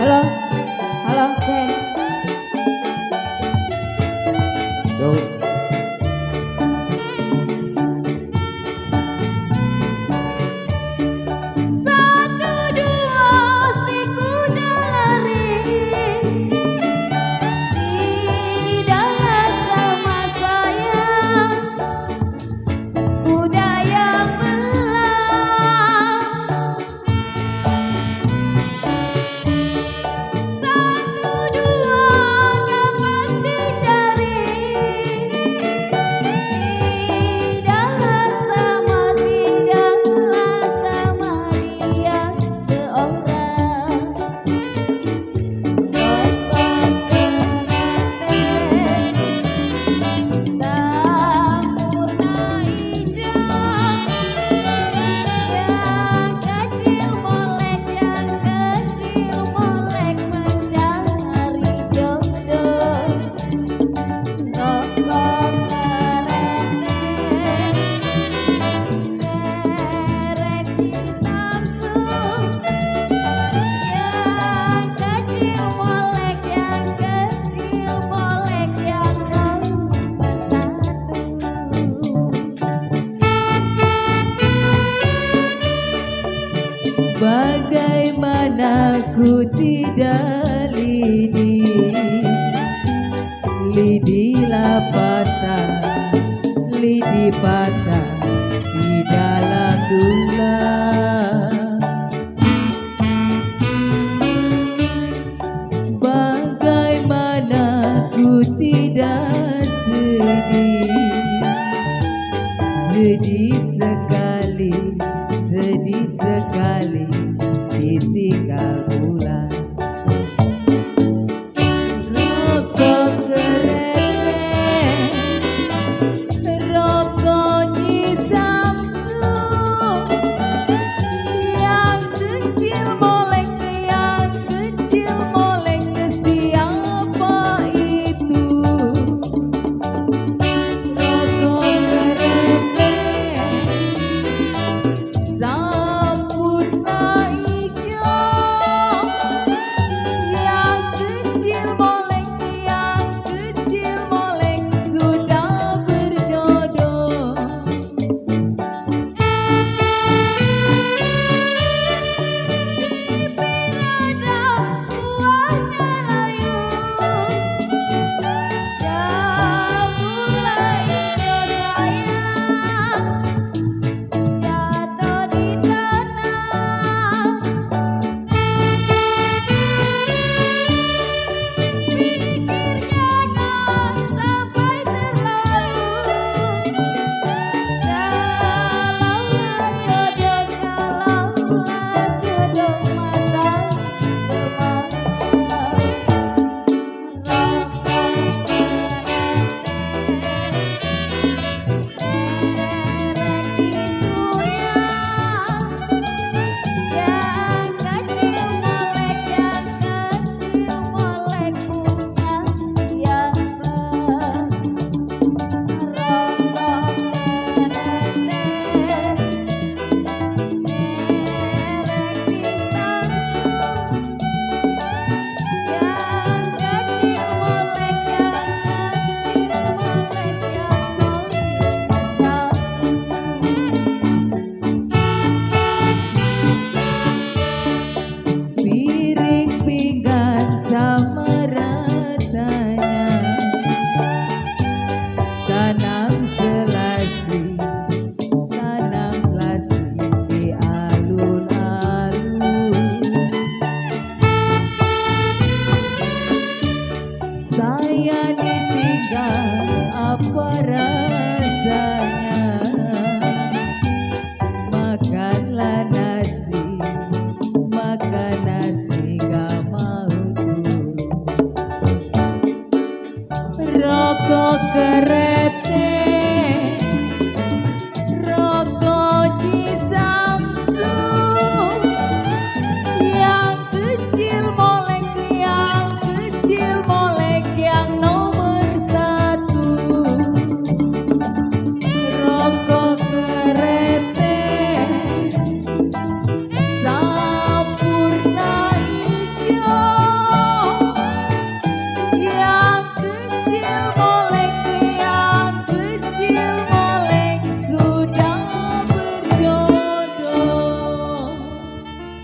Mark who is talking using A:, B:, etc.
A: Halo, halo, cek.
B: Yo.
A: Satu dua si kuda lari, tidak sama saya, kuda yang belah. Satu dua kapan dicari, tidaklah sama dia seorang. Dokter Kerete sempurna hijau, yang kecil molek mencari jodoh. Dokter Kerete derek di Samsung, yang kecil molek yang nomor satu.
C: Bagaimana ku tidak lidilah patah, lidi patah di dalam dulang. Bagaimana ku tidak sedih sekali, sedih sekali